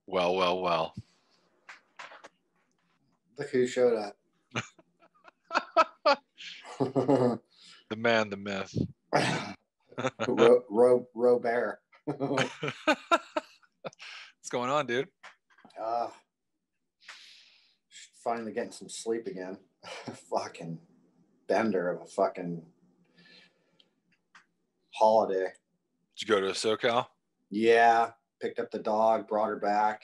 Well, well, well. Look who showed up. The man, the myth. Robert. What's going on, dude? Finally getting some sleep again. Fucking bender of a fucking holiday. Did you go to SoCal? Yeah. Picked up the dog, brought her back.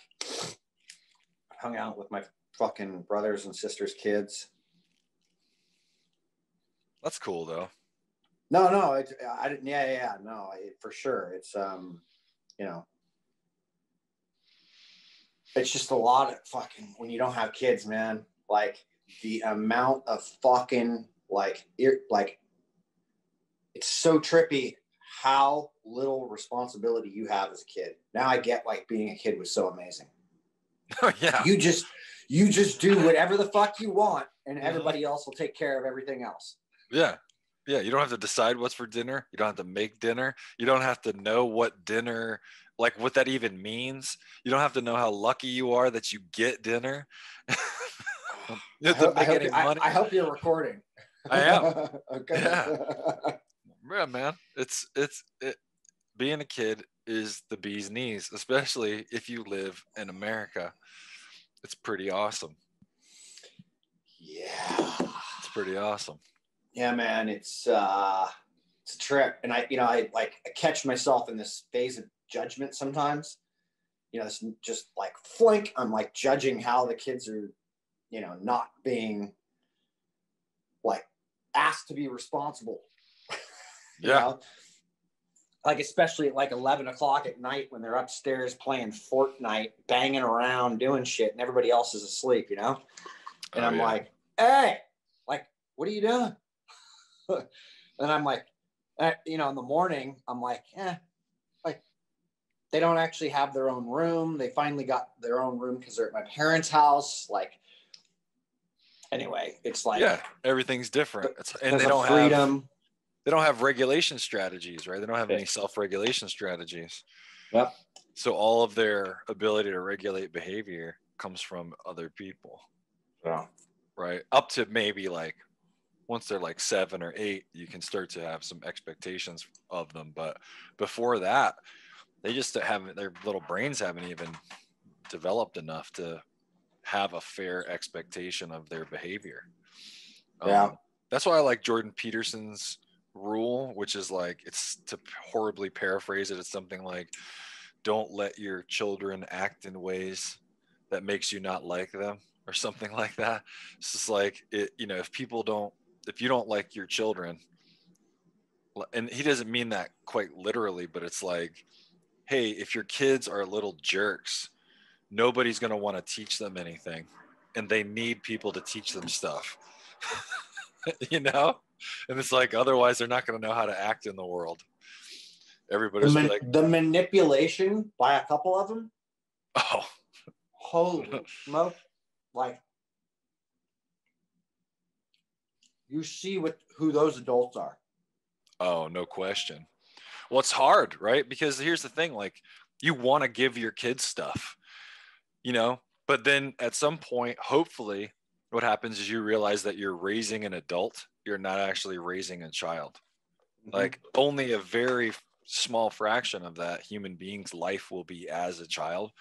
Hung out with my fucking brothers and sisters' kids. That's cool, though. No, I didn't. Yeah. No, for sure. It's, you know, it's just a lot of fucking, when you don't have kids, man, like the amount of fucking, it's so trippy how little responsibility you have as a kid. Now I get like being a kid was so amazing. Oh, yeah. You just do whatever the fuck you want and everybody else will take care of everything else. Yeah. Yeah. You don't have to decide what's for dinner. You don't have to make dinner. You don't have to know what dinner, like what that even means. You don't have to know how lucky you are that you get dinner. You have to make any money. I hope you're recording. I am. Okay. Yeah, man. It's being a kid is the bee's knees, especially if you live in America. It's pretty awesome. Yeah. It's pretty awesome. Yeah, man. It's a trip. And I catch myself in this phase of judgment sometimes. It's just like flink. I'm like judging how the kids are, not being like asked to be responsible. Yeah. Like especially at like 11 o'clock at night when they're upstairs playing Fortnite, banging around, doing shit, and everybody else is asleep, And I'm like, hey, like, what are you doing? And I'm like, in the morning, I'm like, like they don't actually have their own room. They finally got their own room because they're at my parents' house. Like, anyway, it's like, yeah, everything's different. And they don't have regulation strategies, right? They don't have any self-regulation strategies. Yep. So all of their ability to regulate behavior comes from other people. Yeah. Right. Up to maybe like once they're like 7 or 8, you can start to have some expectations of them. But before that, they just haven't, their little brains haven't even developed enough to have a fair expectation of their behavior. Yeah. That's why I like Jordan Peterson's rule, which is like, it's to horribly paraphrase it. It's something like, don't let your children act in ways that makes you not like them or something like that. It's just like, if you don't like your children, and he doesn't mean that quite literally, but it's like, hey, if your kids are little jerks, nobody's going to want to teach them anything, and they need people to teach them stuff. And it's like, otherwise they're not going to know how to act in the world. Everybody's the manipulation by a couple of them. Oh, holy smoke! Like, you see who those adults are. Oh, no question. Well, it's hard, right? Because here's the thing, like, you want to give your kids stuff, but then at some point, hopefully what happens is you realize that you're raising an adult. You're not actually raising a child. Mm-hmm. Like, only a very small fraction of that human being's life will be as a child.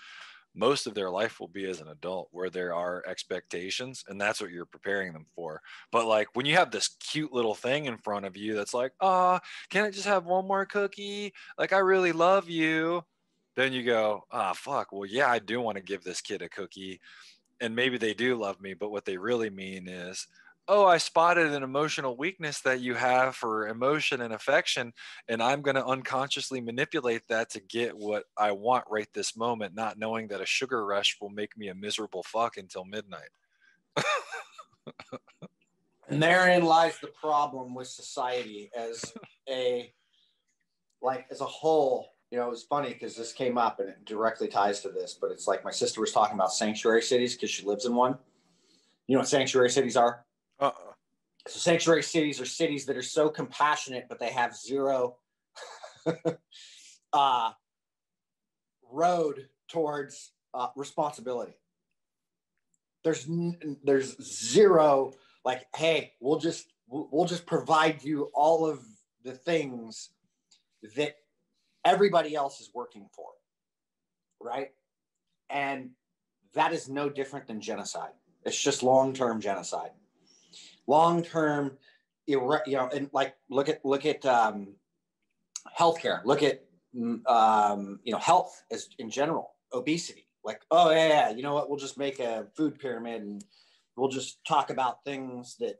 Most of their life will be as an adult, where there are expectations, and that's what you're preparing them for. But like, when you have this cute little thing in front of you that's like, oh, can I just have one more cookie? Like, I really love you. Then you go, fuck. Well, yeah, I do want to give this kid a cookie, and maybe they do love me, but what they really mean is, oh, I spotted an emotional weakness that you have for emotion and affection, and I'm going to unconsciously manipulate that to get what I want right this moment, not knowing that a sugar rush will make me a miserable fuck until midnight. And therein lies the problem with society as a whole. It was funny because this came up and it directly ties to this, but it's like my sister was talking about sanctuary cities because she lives in one. You know what sanctuary cities are? So sanctuary cities are cities that are so compassionate, but they have zero road towards responsibility. There's zero like, hey, we'll just provide you all of the things that everybody else is working for, right? And that is no different than genocide. It's just long-term genocide. Long-term, and like look at healthcare. Look at health as in general, obesity. Like, oh yeah, you know what? We'll just make a food pyramid and we'll just talk about things that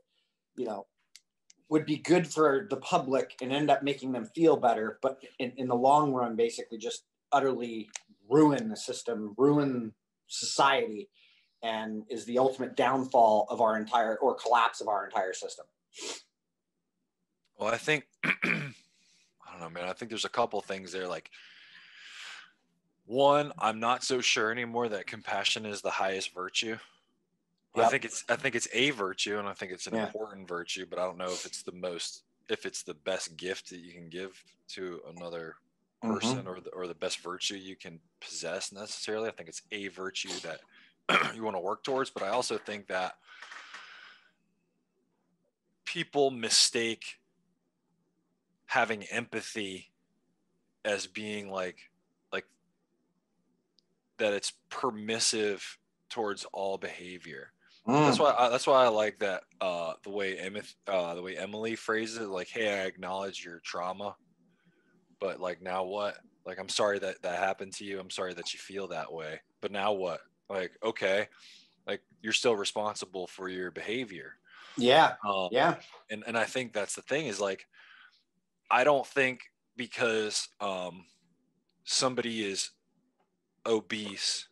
would be good for the public and end up making them feel better, but in the long run, basically just utterly ruin the system, ruin society, and is the ultimate downfall of our entire or collapse of our entire system. Well, I think, I don't know, man. I think there's a couple things there. Like, one, I'm not so sure anymore that compassion is the highest virtue. Yep. I think it's a virtue, and I think it's an important virtue, but I don't know if it's the best gift that you can give to another person, or the best virtue you can possess necessarily. I think it's a virtue that you want to work towards, but I also think that people mistake having empathy as being like that it's permissive towards all behavior. That's why I like that the way Emily phrases it, like, hey, I acknowledge your trauma, but like, now what? Like, I'm sorry that happened to you. I'm sorry that you feel that way, but now what? Like, okay, like, you're still responsible for your behavior. Yeah. And I think that's the thing is, like, I don't think because somebody is obese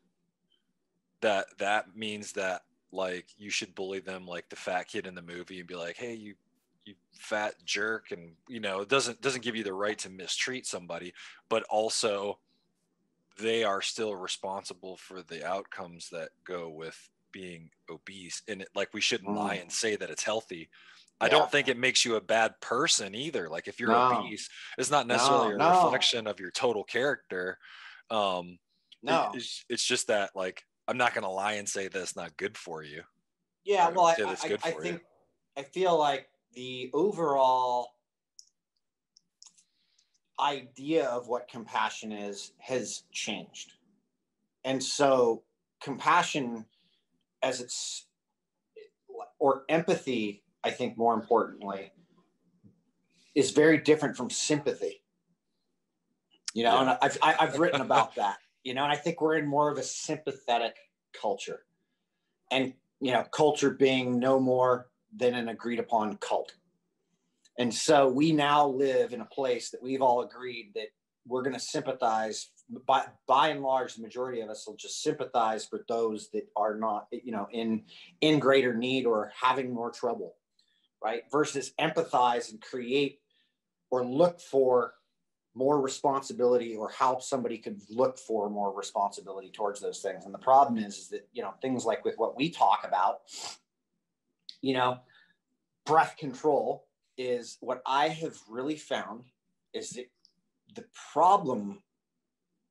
that means that, like, you should bully them like the fat kid in the movie and be like, hey, you fat jerk. And it doesn't give you the right to mistreat somebody, but also they are still responsible for the outcomes that go with being obese. And we shouldn't lie and say that it's healthy. I don't think it makes you a bad person either. Like, if you're obese, it's not necessarily a reflection of your total character. It's just that, like, I'm not going to lie and say that it's not good for you. Yeah, well, I feel like the overall idea of what compassion is has changed. And so compassion or empathy, I think more importantly, is very different from sympathy. And I've written about that, and I think we're in more of a sympathetic culture, and culture being no more than an agreed upon cult. And so we now live in a place that we've all agreed that we're going to sympathize. By and large, the majority of us will just sympathize for those that are not, in greater need or having more trouble, right? Versus empathize and create or look for more responsibility, or how somebody could look for more responsibility towards those things. And the problem is that, things like with what we talk about, breath control is what I have really found is that the problem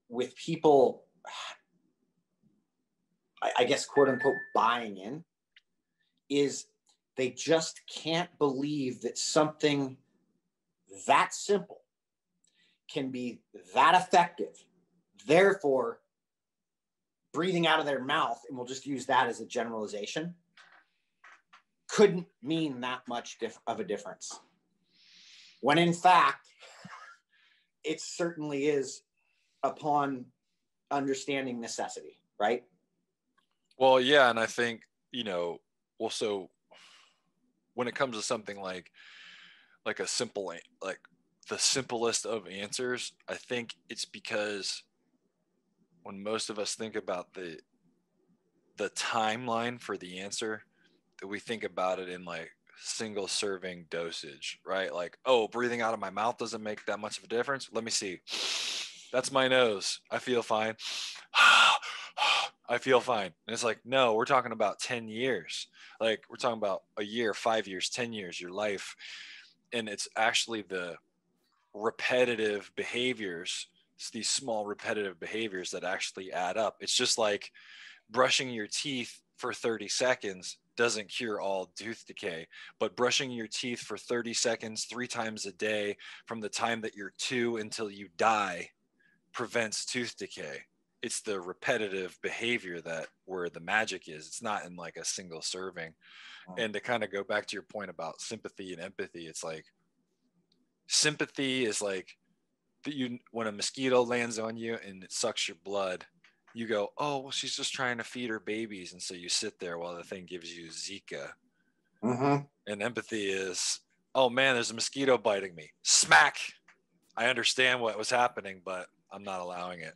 with people, I guess, quote unquote, buying in, is they just can't believe that something that simple can be that effective. Therefore, breathing out of their mouth, and we'll just use that as a generalization, couldn't mean that much of a difference. When in fact, it certainly is upon understanding necessity, right? Well, yeah, and I think, also when it comes to something like a simple, like the simplest of answers, I think it's because when most of us think about the timeline for the answer, that we think about it in like single serving dosage, right? Like, oh, breathing out of my mouth doesn't make that much of a difference. Let me see. That's my nose. I feel fine. I feel fine. And it's like, no, we're talking about 10 years. Like, we're talking about a year, 5 years, 10 years, your life. And it's actually the repetitive behaviors It's these small repetitive behaviors that actually add up. It's just like brushing your teeth for 30 seconds doesn't cure all tooth decay, but brushing your teeth for 30 seconds 3 times a day from the time that you're 2 until you die prevents tooth decay. It's the repetitive behavior that where the magic is. It's not in like a single serving. And to kind of go back to your point about sympathy and empathy, it's like sympathy is like that you when a mosquito lands on you and it sucks your blood, you go, oh, well, she's just trying to feed her babies. And so you sit there while the thing gives you Zika. Mm-hmm. And empathy is, oh man, there's a mosquito biting me. Smack. I understand what was happening, but I'm not allowing it.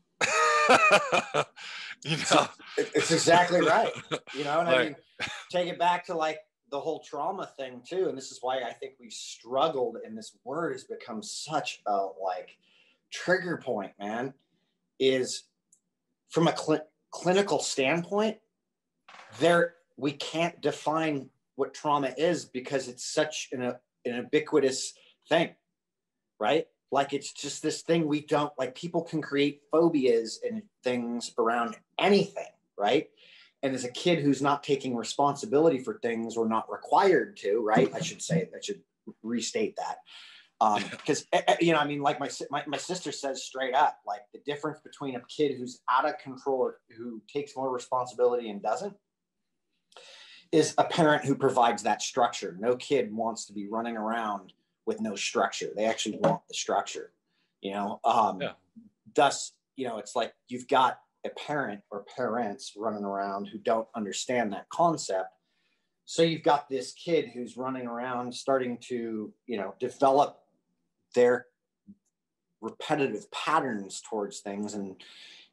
You know, it's exactly right. You know, and like, I mean, take it back to like the whole trauma thing too. And this is why I think we've struggled, and this word has become such a like trigger point, man, is from a clinical standpoint, we can't define what trauma is because it's such an ubiquitous thing, right? Like it's just this thing we don't like. People can create phobias and things around anything, right? And as a kid who's not taking responsibility for things or not required to, right? I should restate that. Because you know, I mean, like my sister says straight up, like the difference between a kid who's out of control or who takes more responsibility and doesn't is a parent who provides that structure. No kid wants to be running around with no structure. They actually want the structure, you know. Thus, you know, it's like you've got a parent or parents running around who don't understand that concept. So you've got this kid who's running around starting to, you know, develop their repetitive patterns towards things. And,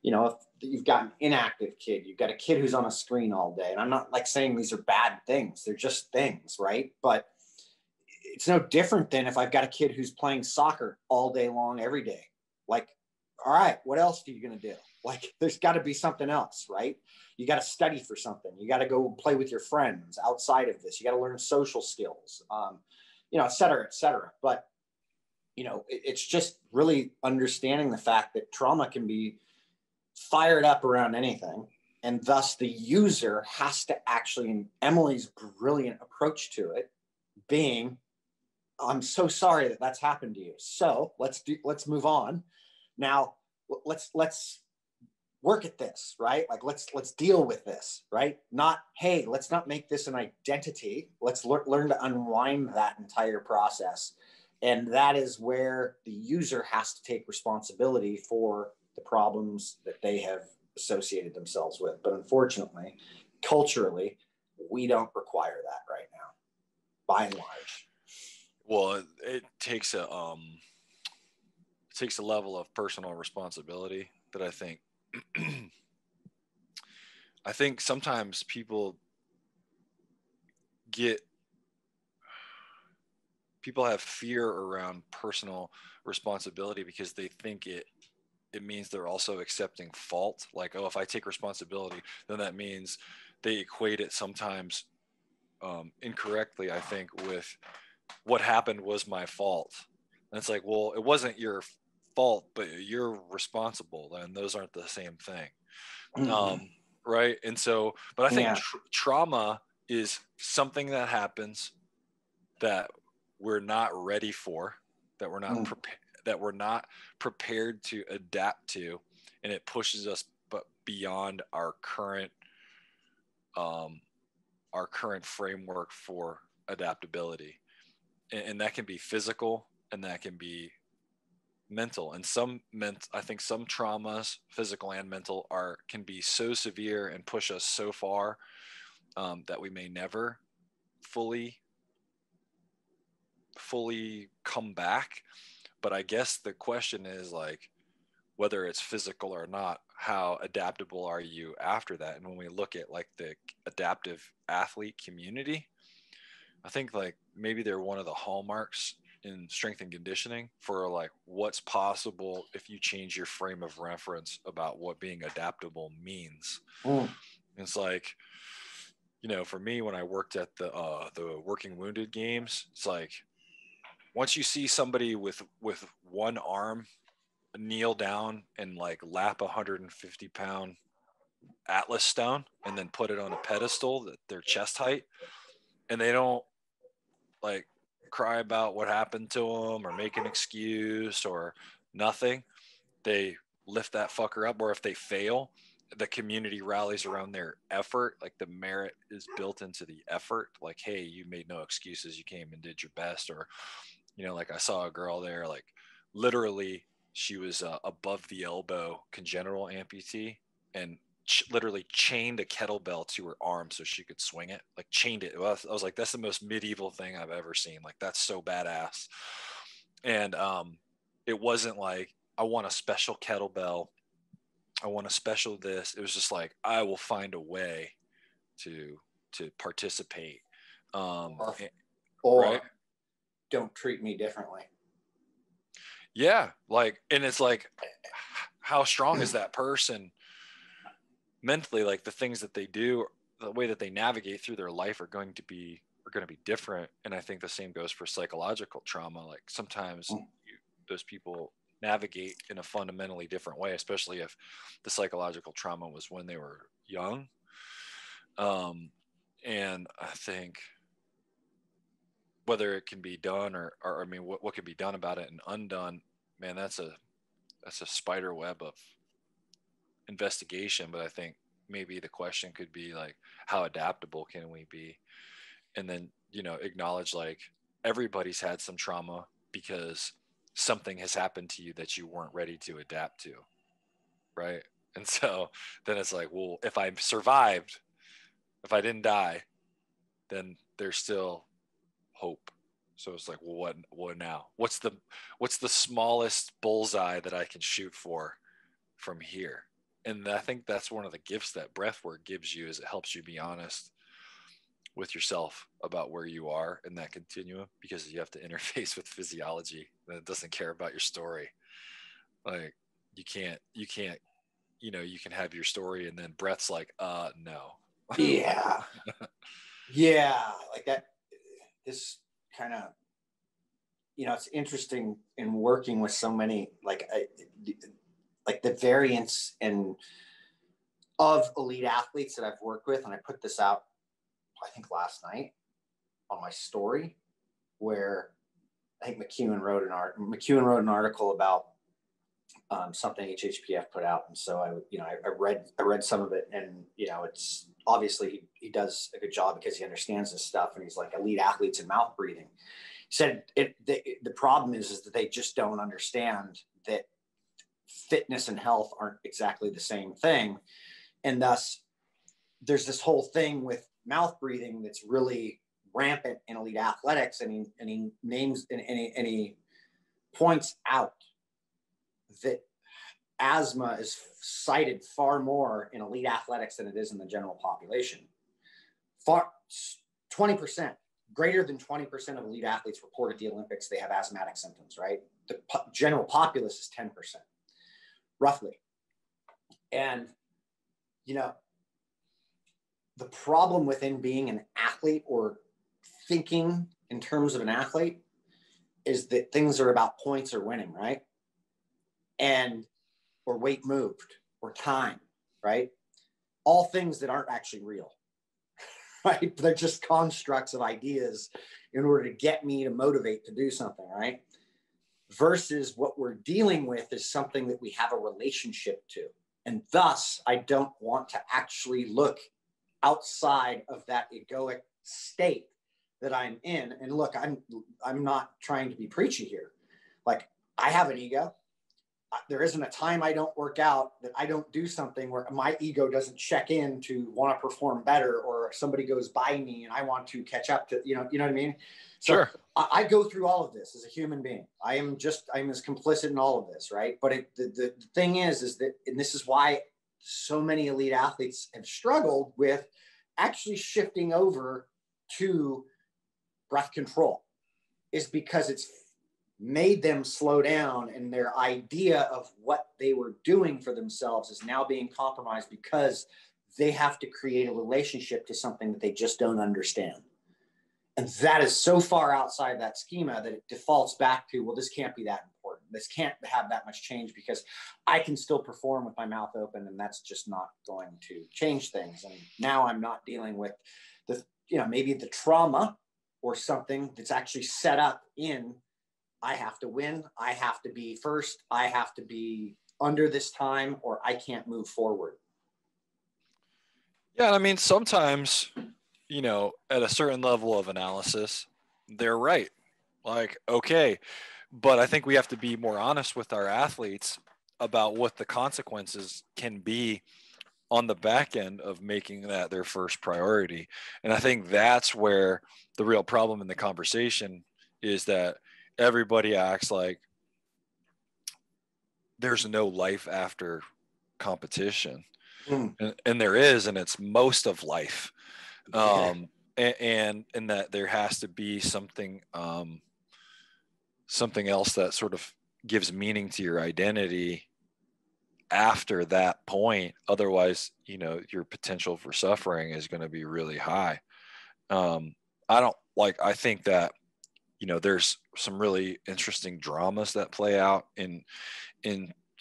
you know, if you've got an inactive kid, you've got a kid who's on a screen all day. And I'm not like saying these are bad things. They're just things, right? But it's no different than if I've got a kid who's playing soccer all day long, every day. Like, all right, what else are you going to do? Like, there's got to be something else, right? You got to study for something. You got to go play with your friends outside of this. You got to learn social skills, you know, et cetera, et cetera. But, you know, it's just really understanding the fact that trauma can be fired up around anything. And thus the user has to actually, in Emily's brilliant approach to it, being, I'm so sorry that that's happened to you. So let's move on. Now let's work at this, right? Like let's deal with this, right? Not, hey, let's not make this an identity. Let's learn to unwind that entire process. And that is where the user has to take responsibility for the problems that they have associated themselves with. But unfortunately, culturally, we don't require that right now, by and large. well, it takes a level of personal responsibility that I think I think sometimes people have fear around personal responsibility because they think it means they're also accepting fault. Like, oh, if I take responsibility, then that means they equate it sometimes incorrectly, I think, with what happened was my fault. And it's like, well, it wasn't your fault, but you're responsible, and those aren't the same thing. Mm-hmm. Right. And so, but I think trauma is something that happens that we're not ready for, that we're not prepared to adapt to, and it pushes us but beyond our current framework for adaptability. And that can be physical, and that can be mental. And I think some traumas, physical and mental, can be so severe and push us so far that we may never fully come back. But I guess the question is, like, whether it's physical or not, how adaptable are you after that? And when we look at like the adaptive athlete community, I think like maybe they're one of the hallmarks in strength and conditioning for like what's possible if you change your frame of reference about what being adaptable means. It's like, you know, for me, when I worked at the Working Wounded Games, it's like once you see somebody with one arm kneel down and like lap 150-pound Atlas stone and then put it on a pedestal that their chest height, and they don't like cry about what happened to them or make an excuse or nothing. They lift that fucker up, or if they fail, the community rallies around their effort. Like the merit is built into the effort. Like, hey, you made no excuses. You came and did your best. Or, you know, like I saw a girl there, like literally she was above the elbow congenital amputee and literally chained a kettlebell to her arm so she could swing it, like chained it. I was like, that's the most medieval thing I've ever seen. Like, that's so badass. And it wasn't like, I want a special kettlebell, I want a special this. It was just like, I will find a way to participate. Or right? Don't treat me differently. Yeah. Like, and it's like, how strong is that person mentally? Like the things that they do, the way that they navigate through their life are going to be different. And I think the same goes for psychological trauma. Like sometimes those people navigate in a fundamentally different way, especially if the psychological trauma was when they were young. And I think whether it can be done or I mean, what can be done about it and undone, man, that's a spider web of investigation. But I think maybe the question could be like, how adaptable can we be? And then, you know, acknowledge like everybody's had some trauma because something has happened to you that you weren't ready to adapt to. Right. And so then it's like, well, if I survived, if I didn't die, then there's still hope. So it's like, well, what now? What's the smallest bullseye that I can shoot for from here? And I think that's one of the gifts that breathwork gives you, is it helps you be honest with yourself about where you are in that continuum, because you have to interface with physiology that doesn't care about your story. Like you can't, you know, you can have your story and then breath's like, no. Yeah. Yeah. Like that, this kind of, you know, it's interesting in working with so many, like the variance and of elite athletes that I've worked with. And I put this out, I think last night on my story, where I think McEwen wrote an article about something HHPF put out. And so I read some of it, and, you know, it's obviously he does a good job because he understands this stuff. And he's like, elite athletes and mouth breathing. He said the problem is that they just don't understand that fitness and health aren't exactly the same thing. And thus there's this whole thing with mouth breathing that's really rampant in elite athletics. And he names and he points out that asthma is cited far more in elite athletics than it is in the general population. 20%, greater than 20% of elite athletes report at the Olympics they have asthmatic symptoms, right? The general populace is 10%, roughly. And, you know, the problem within being an athlete or thinking in terms of an athlete is that things are about points or winning, right? And, or weight moved or time, right? All things that aren't actually real, right? They're just constructs of ideas in order to get me to motivate to do something, right? Versus what we're dealing with is something that we have a relationship to. And thus, I don't want to actually look outside of that egoic state that I'm in. And look, I'm not trying to be preachy here. Like, I have an ego. There isn't a time I don't work out that I don't do something where my ego doesn't check in to want to perform better, or somebody goes by me and I want to catch up to, you know what I mean? So sure. I go through all of this as a human being. I'm as complicit in all of this, right? But the thing is that, and this is why so many elite athletes have struggled with actually shifting over to breath control, is because it's made them slow down, and their idea of what they were doing for themselves is now being compromised because they have to create a relationship to something that they just don't understand. And that is so far outside that schema that it defaults back to, well, this can't be that important. this can't have that much change because I can still perform with my mouth open, and that's just not going to change things. And now I'm not dealing with the, maybe the trauma or something that's actually set up in, I have to win, I have to be first, I have to be under this time, or I can't move forward. Yeah, I mean, sometimes, at a certain level of analysis, they're right. Like, okay, but I think we have to be more honest with our athletes about what the consequences can be on the back end of making that their first priority. And I think that's where the real problem in the conversation is, that everybody acts like there's no life after competition. And there is, and it's most of life. And that there has to be something else that sort of gives meaning to your identity after that point. Otherwise, your potential for suffering is going to be really high. I think that, there's some really interesting dramas that play out in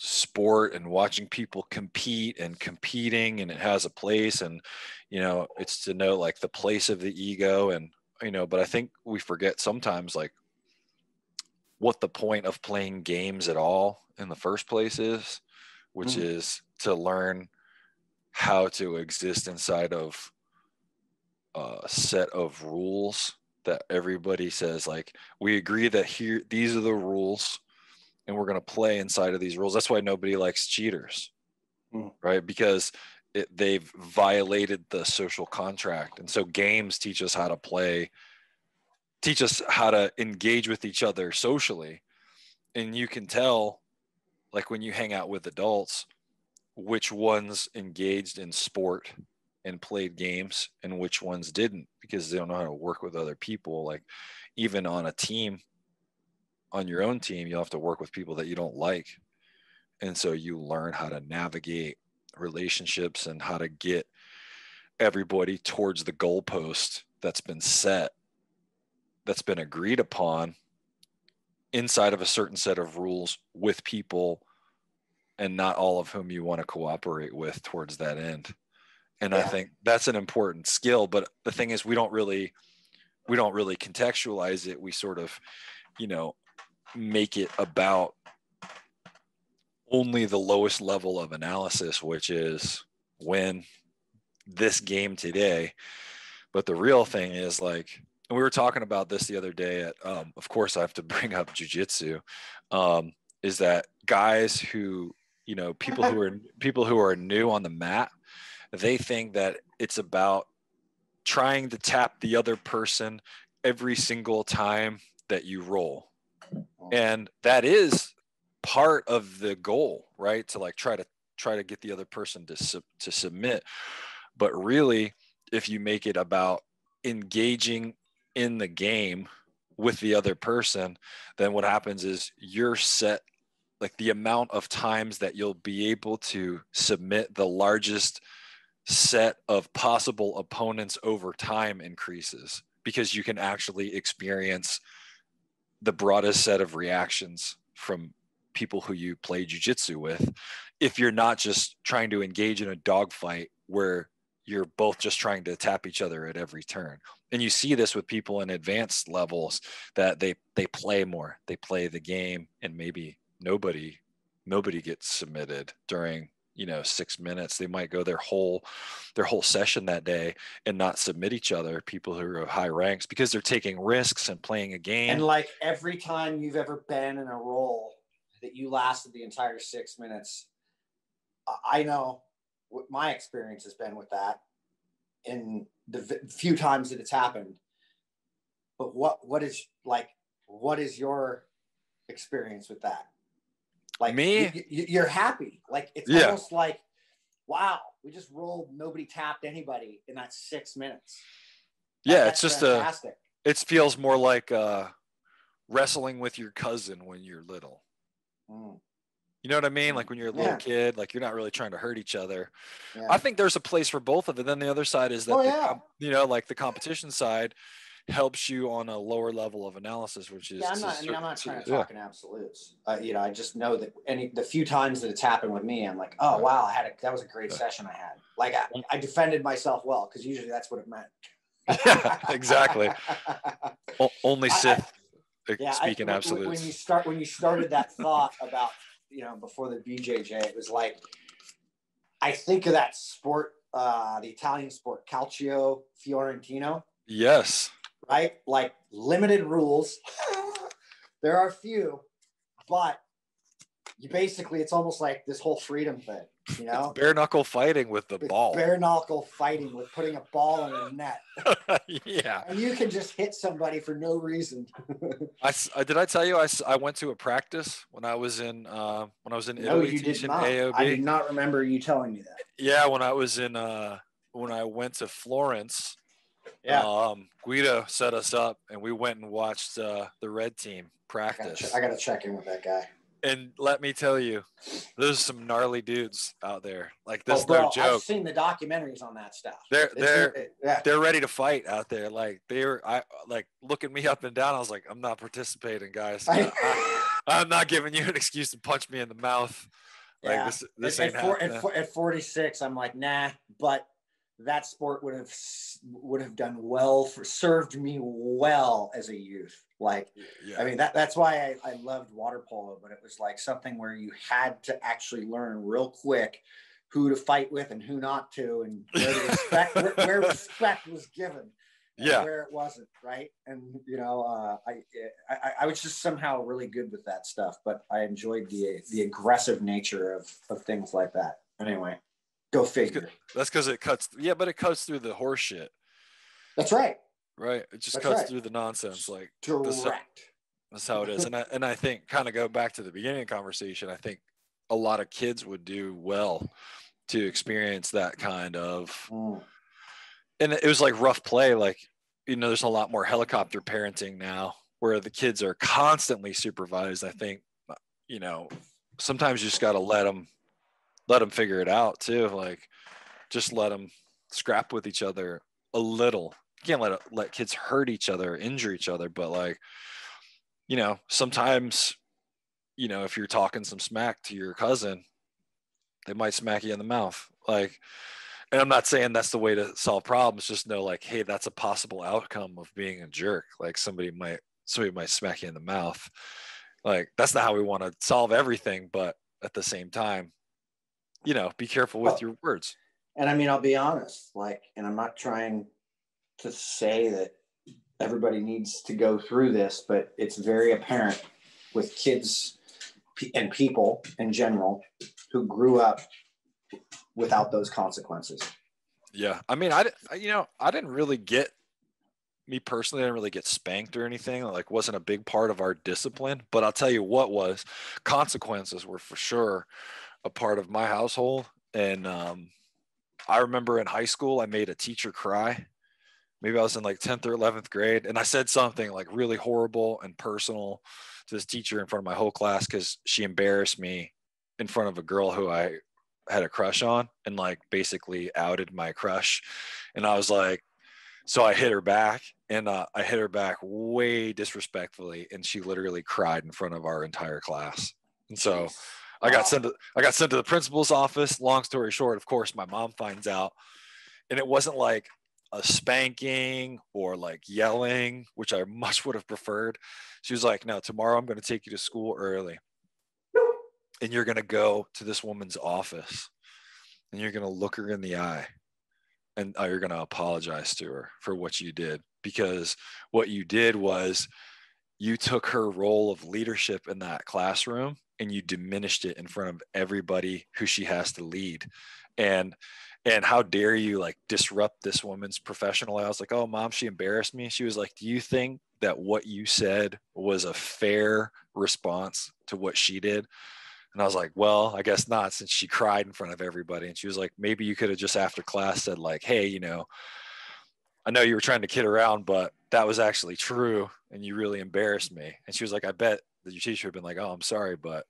sport, and watching people compete and competing, and it has a place, and, it's to know like the place of the ego, and, but I think we forget sometimes like what the point of playing games at all in the first place is, which is to learn how to exist inside of a set of rules that everybody says, like, we agree that here, these are the rules, and we're going to play inside of these rules. That's why nobody likes cheaters, right? Because they've violated the social contract. And so games teach us how to play, teach us how to engage with each other socially. And you can tell, like, when you hang out with adults, which ones engaged in sport and played games and which ones didn't, because they don't know how to work with other people. Like, even on a team, on your own team, you'll have to work with people that you don't like. And so you learn how to navigate relationships and how to get everybody towards the goalpost that's been set, that's been agreed upon inside of a certain set of rules with people, and not all of whom you want to cooperate with towards that end. And I think that's an important skill. But the thing is, we don't really contextualize it. We sort of, make it about only the lowest level of analysis, which is win this game today. But the real thing is, like, and we were talking about this the other day at, of course I have to bring up jujitsu, is that guys who, people who are new on the mat, they think that it's about trying to tap the other person every single time that you roll. And that is part of the goal, right? To like try to get the other person to submit. But really, if you make it about engaging in the game with the other person, then what happens is you're set, like the amount of times that you'll be able to submit the largest set of possible opponents over time increases, because you can actually experience the broadest set of reactions from people who you play jiu-jitsu with, if you're not just trying to engage in a dogfight where you're both just trying to tap each other at every turn. And you see this with people in advanced levels, that they play more, they play the game, and maybe nobody gets submitted during 6 minutes. They might go their whole session that day and not submit each other, people who are of high ranks, because they're taking risks and playing a game. And like every time you've ever been in a role that you lasted the entire 6 minutes, I know what my experience has been with that in the few times that it's happened. But what is your experience with that? Like, me, you're happy. Like, it's almost like, wow, we just rolled, nobody tapped anybody in that 6 minutes. It's just fantastic. It feels more like wrestling with your cousin when you're little. You know what I mean? Like when you're a little kid, like you're not really trying to hurt each other. I think there's a place for both of it. Then the other side is that, like the competition side helps you on a lower level of analysis, which is I'm not trying to talk in absolutes. I just know that the few times that it's happened with me, I'm like, oh wow, that was a great session I had. Like I defended myself well, because usually that's what it meant. Yeah, exactly. Only Sith speak in absolutes. When you started that thought about, before the BJJ, it was like, I think of that sport, the Italian sport, Calcio Fiorentino. Yes. Right? Like limited rules. There are few, but it's almost like this whole freedom thing, It's bare knuckle fighting with the ball. Bare knuckle fighting with putting a ball in a net. Yeah. And you can just hit somebody for no reason. Did I tell you I went to a practice when I was in Italy? No, you did not. AOB? I did not remember you telling me that. Yeah, when I went to Florence. Yeah. Guido set us up, and we went and watched the red team practice. I got to check in with that guy. And let me tell you, there's some gnarly dudes out there. Like, this no joke. I've seen the documentaries on that stuff. They're ready to fight out there. Like, like looking me up and down. I was like, I'm not participating, guys. I'm not giving you an excuse to punch me in the mouth. Like, this ain't happening. At 46, I'm like, nah. But that sport would have done well served me well as a youth. Like, yeah. I mean, that's why I loved water polo, but it was like something where you had to actually learn real quick who to fight with and who not to, and where respect was given, and where it wasn't, right? And I was just somehow really good with that stuff, but I enjoyed the aggressive nature of things like that. Anyway. Go figure. That's because it cuts. Yeah, but it cuts through the horse shit. That's right. Right. It just cuts through the nonsense. Like, direct. That's how it is. And I think, kind of go back to the beginning of the conversation, I think a lot of kids would do well to experience that kind of. And it was like rough play. Like, there's a lot more helicopter parenting now, where the kids are constantly supervised. I think, sometimes you just got to let them figure it out too. Like, just let them scrap with each other a little. You can't let kids hurt each other, injure each other. But like, sometimes, if you're talking some smack to your cousin, they might smack you in the mouth. Like, and I'm not saying that's the way to solve problems. Just know, like, hey, that's a possible outcome of being a jerk. Like, somebody might smack you in the mouth. Like, that's not how we want to solve everything. But at the same time, be careful with your words. And I mean, I'll be honest, and I'm not trying to say that everybody needs to go through this, but it's very apparent with kids and people in general who grew up without those consequences. Yeah. I mean, I didn't really get spanked or anything. Like, wasn't a big part of our discipline, but I'll tell you what was. Consequences were for sure a part of my household. And I remember in high school, I made a teacher cry. Maybe I was in like 10th or 11th grade, and I said something like really horrible and personal to this teacher in front of my whole class because she embarrassed me in front of a girl who I had a crush on, and like basically outed my crush. And I was like, so I hit her back, and I hit her back way disrespectfully, and she literally cried in front of our entire class. And so I got sent to the principal's office. Long story short, of course, my mom finds out, and it wasn't like a spanking or like yelling, which I much would have preferred. She was like, no, tomorrow I'm going to take you to school early, and you're going to go to this woman's office, and you're going to look her in the eye, and you're going to apologize to her for what you did, because what you did was you took her role of leadership in that classroom and you diminished it in front of everybody who she has to lead. And how dare you like disrupt this woman's professional life? I was like, oh, Mom, she embarrassed me. She was like, do you think that what you said was a fair response to what she did? And I was like, well, I guess not, since she cried in front of everybody. And she was like, maybe you could have just after class said like, hey, I know you were trying to kid around, but that was actually true, and you really embarrassed me. And she was like, I bet that your teacher had been like, oh, I'm sorry, but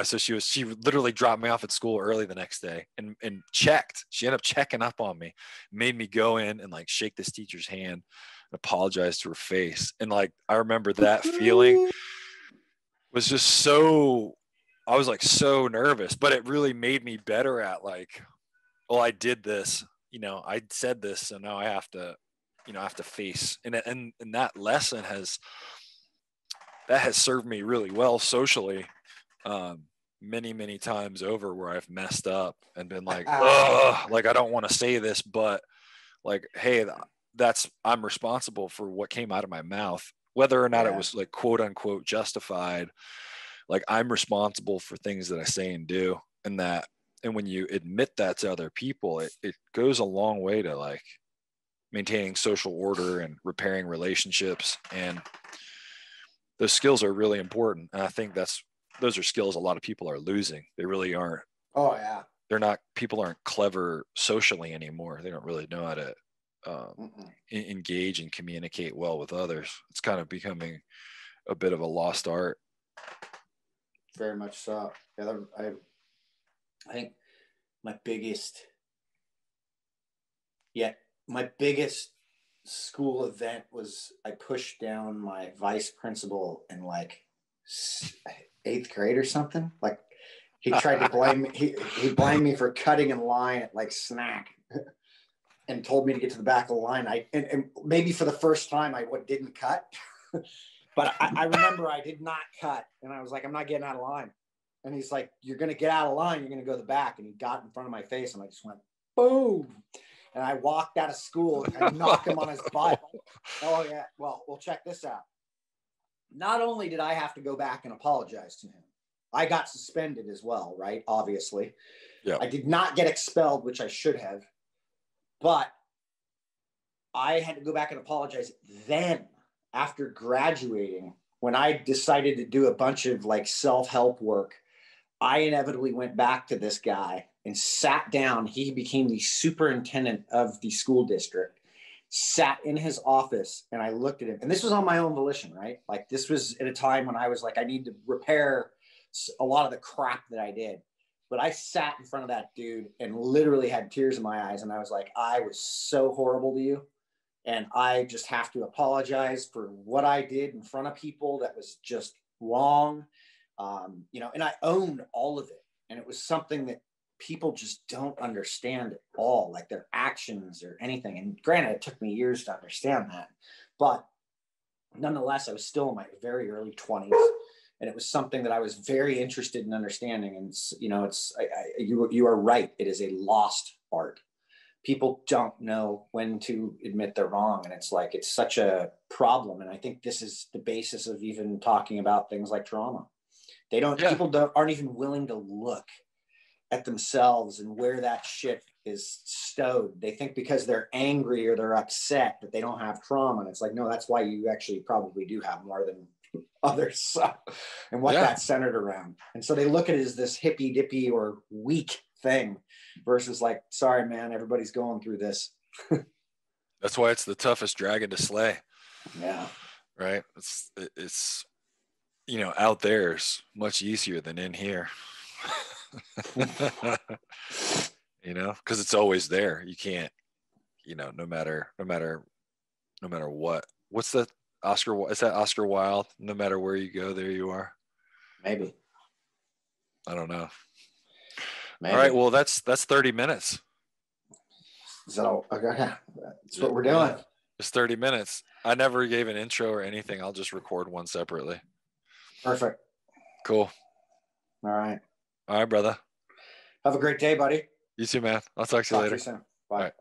so she literally dropped me off at school early the next day and checked. She ended up checking up on me, made me go in and like shake this teacher's hand. apologized to her face. And like, I remember that feeling was just so, I was like so nervous, but it really made me better at like, well, I did this, I said this, so now I have to, I have to face, and that lesson has served me really well socially, many, many times over, where I've messed up and been like, oh, like, I don't want to say this, but like, hey, I'm responsible for what came out of my mouth, whether or not it was like quote unquote justified. Like, I'm responsible for things that I say and do. And when you admit that to other people, it goes a long way to like maintaining social order and repairing relationships. And those skills are really important. And I think those are skills a lot of people are losing. They really aren't. Oh yeah. People aren't clever socially anymore. They don't really know how to engage and communicate well with others. It's kind of becoming a bit of a lost art. Very much so. Yeah, I think my biggest school event was I pushed down my vice principal in like 8th grade or something. Like, he tried to blame me. He blamed me for cutting in line at like snack and told me to get to the back of the line. And maybe for the first time I didn't cut, but I remember I did not cut. And I was like, I'm not getting out of line. And he's like, you're going to get out of line. You're going to go to the back. And he got in front of my face and I just went, boom. And I walked out of school and I knocked him on his butt. Oh yeah. Well, check this out. Not only did I have to go back and apologize to him, I got suspended as well, right? Obviously. Yeah. I did not get expelled, which I should have, but I had to go back and apologize. Then, after graduating, when I decided to do a bunch of like self-help work, I inevitably went back to this guy and sat down. He became the superintendent of the school district, sat in his office, and I looked at him. And this was on my own volition, right? Like, this was at a time when I was like, I need to repair a lot of the crap that I did. But I sat in front of that dude and literally had tears in my eyes. And I was like, I was so horrible to you. And I just have to apologize for what I did in front of people that was just wrong. And I owned all of it. And it was something that people just don't understand at all, like their actions or anything. And granted, it took me years to understand that. But nonetheless, I was still in my very early 20s. And it was something that I was very interested in understanding. And, you are right. It is a lost art. People don't know when to admit they're wrong. And it's like, it's such a problem. And I think this is the basis of even talking about things like trauma. People aren't even willing to look at themselves and where that shit is stowed. They think because they're angry or they're upset that they don't have trauma. And it's like, no, that's why you actually probably do have more than others. So, and what that's centered around. And so they look at it as this hippy dippy or weak thing versus like, sorry, man, everybody's going through this. That's why it's the toughest dragon to slay. Yeah. Right. It's out there is much easier than in here. Because it's always there. You can't, no matter what. What's the Oscar? Is that Oscar Wilde? No matter where you go, there you are. Maybe. I don't know. Maybe. All right. Well, that's 30 minutes. So okay, that's what we're doing. It's 30 minutes. I never gave an intro or anything. I'll just record one separately. Perfect. Cool. All right. All right, brother. Have a great day, buddy. You too, man. I'll talk to you later. Talk to you soon. Bye. All right.